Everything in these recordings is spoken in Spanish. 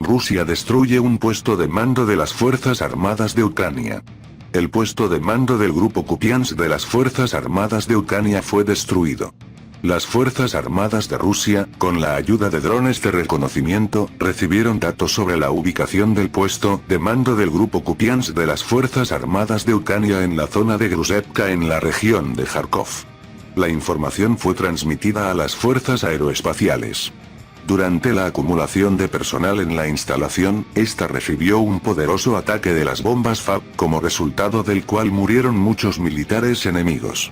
Rusia destruye un puesto de mando de las Fuerzas Armadas de Ucrania. El puesto de mando del grupo Kupiansk de las Fuerzas Armadas de Ucrania fue destruido. Las Fuerzas Armadas de Rusia, con la ayuda de drones de reconocimiento, recibieron datos sobre la ubicación del puesto de mando del grupo Kupiansk de las Fuerzas Armadas de Ucrania en la zona de Gruzhevka en la región de Kharkov. La información fue transmitida a las fuerzas aeroespaciales. Durante la acumulación de personal en la instalación, esta recibió un poderoso ataque de las bombas FAB, como resultado del cual murieron muchos militares enemigos.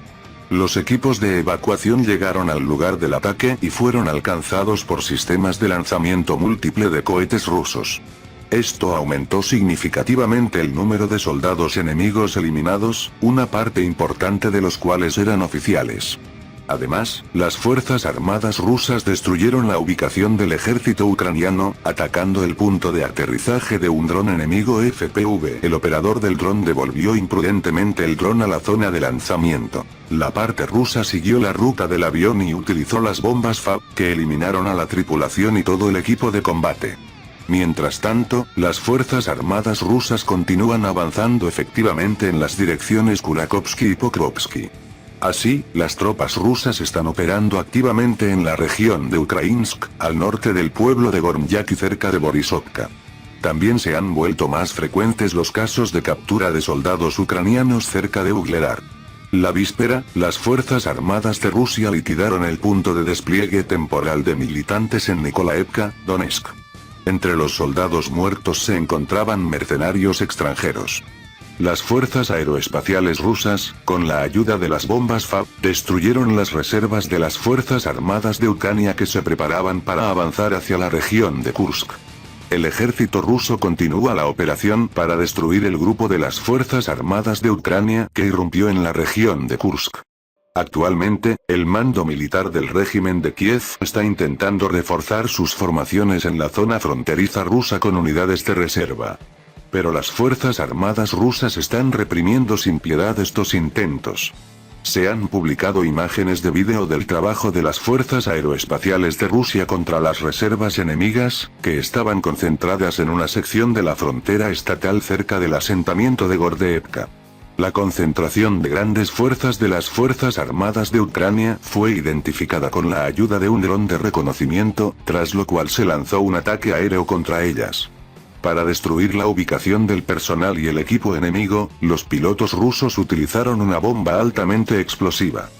Los equipos de evacuación llegaron al lugar del ataque y fueron alcanzados por sistemas de lanzamiento múltiple de cohetes rusos. Esto aumentó significativamente el número de soldados enemigos eliminados, una parte importante de los cuales eran oficiales. Además, las Fuerzas Armadas rusas destruyeron la ubicación del ejército ucraniano, atacando el punto de aterrizaje de un dron enemigo FPV. El operador del dron devolvió imprudentemente el dron a la zona de lanzamiento. La parte rusa siguió la ruta del avión y utilizó las bombas FAB, que eliminaron a la tripulación y todo el equipo de combate. Mientras tanto, las Fuerzas Armadas rusas continúan avanzando efectivamente en las direcciones Kurakovsky y Pokrovsky. Así, las tropas rusas están operando activamente en la región de Ukrainsk, al norte del pueblo de Gornyak y cerca de Borisovka. También se han vuelto más frecuentes los casos de captura de soldados ucranianos cerca de Ugledar. La víspera, las Fuerzas Armadas de Rusia liquidaron el punto de despliegue temporal de militantes en Nikolaevka, Donetsk. Entre los soldados muertos se encontraban mercenarios extranjeros. Las fuerzas aeroespaciales rusas, con la ayuda de las bombas FAB, destruyeron las reservas de las Fuerzas Armadas de Ucrania que se preparaban para avanzar hacia la región de Kursk. El ejército ruso continúa la operación para destruir el grupo de las Fuerzas Armadas de Ucrania que irrumpió en la región de Kursk. Actualmente, el mando militar del régimen de Kiev está intentando reforzar sus formaciones en la zona fronteriza rusa con unidades de reserva. Pero las Fuerzas Armadas rusas están reprimiendo sin piedad estos intentos. Se han publicado imágenes de vídeo del trabajo de las fuerzas aeroespaciales de Rusia contra las reservas enemigas, que estaban concentradas en una sección de la frontera estatal cerca del asentamiento de Gordeevka. La concentración de grandes fuerzas de las Fuerzas Armadas de Ucrania fue identificada con la ayuda de un dron de reconocimiento, tras lo cual se lanzó un ataque aéreo contra ellas. Para destruir la ubicación del personal y el equipo enemigo, los pilotos rusos utilizaron una bomba altamente explosiva.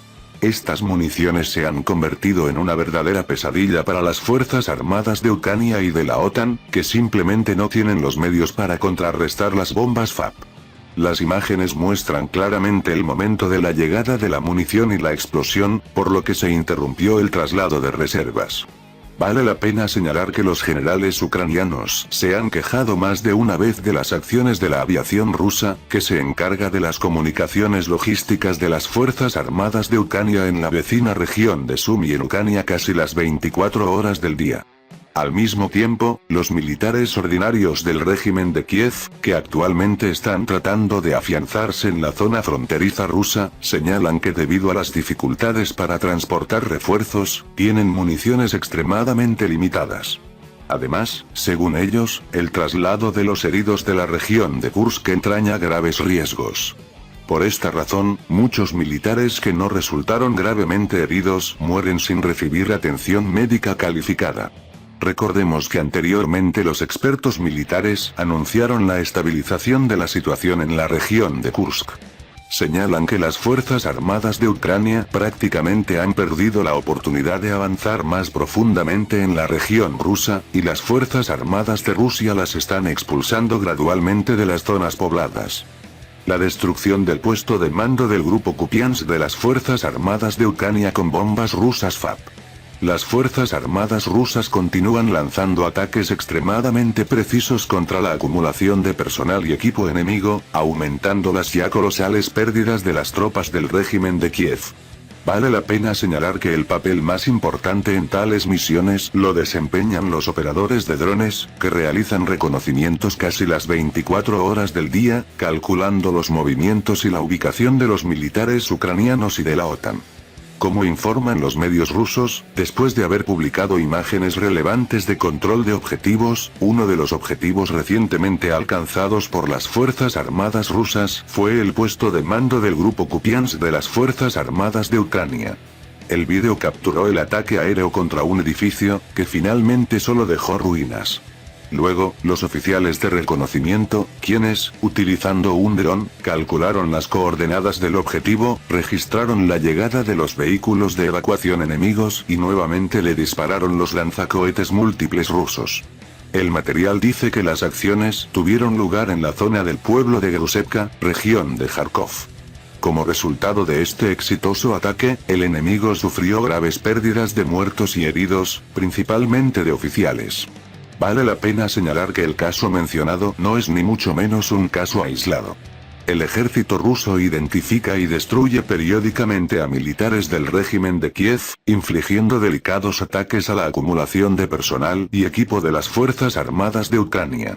Estas municiones se han convertido en una verdadera pesadilla para las Fuerzas Armadas de Ucrania y de la OTAN, que simplemente no tienen los medios para contrarrestar las bombas FAB. Las imágenes muestran claramente el momento de la llegada de la munición y la explosión, por lo que se interrumpió el traslado de reservas. Vale la pena señalar que los generales ucranianos se han quejado más de una vez de las acciones de la aviación rusa, que se encarga de las comunicaciones logísticas de las Fuerzas Armadas de Ucrania en la vecina región de Sumy en Ucrania casi las 24 horas del día. Al mismo tiempo, los militares ordinarios del régimen de Kiev, que actualmente están tratando de afianzarse en la zona fronteriza rusa, señalan que debido a las dificultades para transportar refuerzos, tienen municiones extremadamente limitadas. Además, según ellos, el traslado de los heridos de la región de Kursk entraña graves riesgos. Por esta razón, muchos militares que no resultaron gravemente heridos mueren sin recibir atención médica calificada. Recordemos que anteriormente los expertos militares anunciaron la estabilización de la situación en la región de Kursk. Señalan que las Fuerzas Armadas de Ucrania prácticamente han perdido la oportunidad de avanzar más profundamente en la región rusa, y las Fuerzas Armadas de Rusia las están expulsando gradualmente de las zonas pobladas. La destrucción del puesto de mando del grupo Kupiansk de las Fuerzas Armadas de Ucrania con bombas rusas FAB. Las Fuerzas Armadas rusas continúan lanzando ataques extremadamente precisos contra la acumulación de personal y equipo enemigo, aumentando las ya colosales pérdidas de las tropas del régimen de Kiev. Vale la pena señalar que el papel más importante en tales misiones lo desempeñan los operadores de drones, que realizan reconocimientos casi las 24 horas del día, calculando los movimientos y la ubicación de los militares ucranianos y de la OTAN. Como informan los medios rusos, después de haber publicado imágenes relevantes de control de objetivos, uno de los objetivos recientemente alcanzados por las Fuerzas Armadas rusas fue el puesto de mando del grupo Kupiansk de las Fuerzas Armadas de Ucrania. El vídeo capturó el ataque aéreo contra un edificio, que finalmente solo dejó ruinas. Luego, los oficiales de reconocimiento, quienes, utilizando un dron, calcularon las coordenadas del objetivo, registraron la llegada de los vehículos de evacuación enemigos y nuevamente le dispararon los lanzacohetes múltiples rusos. El material dice que las acciones tuvieron lugar en la zona del pueblo de Grusevka, región de Kharkov. Como resultado de este exitoso ataque, el enemigo sufrió graves pérdidas de muertos y heridos, principalmente de oficiales. Vale la pena señalar que el caso mencionado no es ni mucho menos un caso aislado. El ejército ruso identifica y destruye periódicamente a militares del régimen de Kiev, infligiendo delicados ataques a la acumulación de personal y equipo de las Fuerzas Armadas de Ucrania.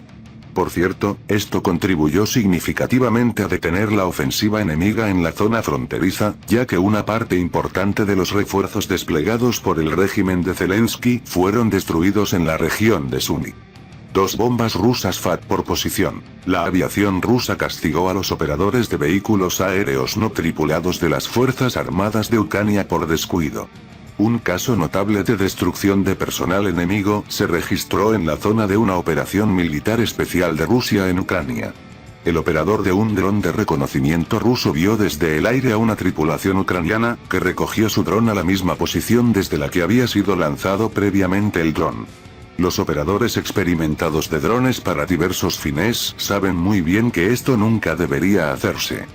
Por cierto, esto contribuyó significativamente a detener la ofensiva enemiga en la zona fronteriza, ya que una parte importante de los refuerzos desplegados por el régimen de Zelensky fueron destruidos en la región de Sumy. 2 bombas rusas FAT por posición. La aviación rusa castigó a los operadores de vehículos aéreos no tripulados de las Fuerzas Armadas de Ucrania por descuido. Un caso notable de destrucción de personal enemigo se registró en la zona de una operación militar especial de Rusia en Ucrania. El operador de un dron de reconocimiento ruso vio desde el aire a una tripulación ucraniana, que recogió su dron a la misma posición desde la que había sido lanzado previamente el dron. Los operadores experimentados de drones para diversos fines saben muy bien que esto nunca debería hacerse.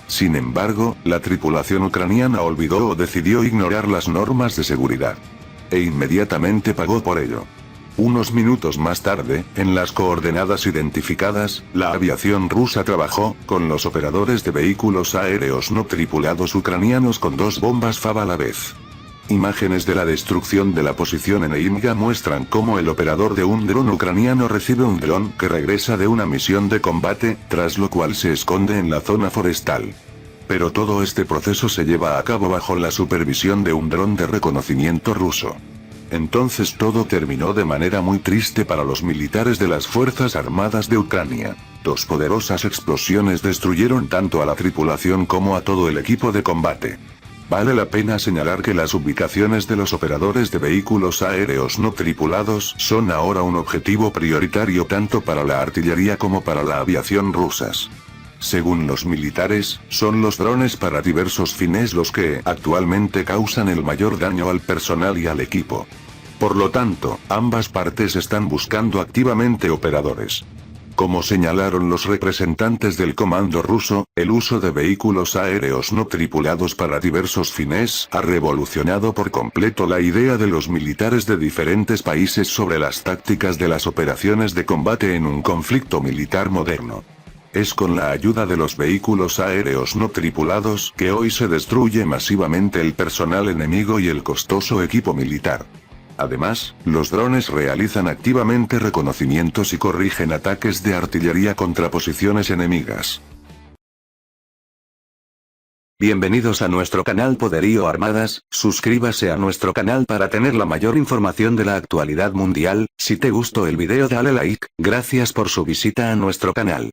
Sin embargo, la tripulación ucraniana olvidó o decidió ignorar las normas de seguridad. E inmediatamente pagó por ello. Unos minutos más tarde, en las coordenadas identificadas, la aviación rusa trabajó con los operadores de vehículos aéreos no tripulados ucranianos con 2 bombas FAB a la vez. Imágenes de la destrucción de la posición en Eimga muestran cómo el operador de un dron ucraniano recibe un dron que regresa de una misión de combate, tras lo cual se esconde en la zona forestal. Pero todo este proceso se lleva a cabo bajo la supervisión de un dron de reconocimiento ruso. Entonces todo terminó de manera muy triste para los militares de las Fuerzas Armadas de Ucrania. 2 poderosas explosiones destruyeron tanto a la tripulación como a todo el equipo de combate. Vale la pena señalar que las ubicaciones de los operadores de vehículos aéreos no tripulados son ahora un objetivo prioritario tanto para la artillería como para la aviación rusas. Según los militares, son los drones para diversos fines los que actualmente causan el mayor daño al personal y al equipo. Por lo tanto, ambas partes están buscando activamente operadores. Como señalaron los representantes del comando ruso, el uso de vehículos aéreos no tripulados para diversos fines ha revolucionado por completo la idea de los militares de diferentes países sobre las tácticas de las operaciones de combate en un conflicto militar moderno. Es con la ayuda de los vehículos aéreos no tripulados que hoy se destruye masivamente el personal enemigo y el costoso equipo militar. Además, los drones realizan activamente reconocimientos y corrigen ataques de artillería contra posiciones enemigas. Bienvenidos a nuestro canal Poderío Armadas, suscríbase a nuestro canal para tener la mayor información de la actualidad mundial. Si te gustó el video dale like, gracias por su visita a nuestro canal.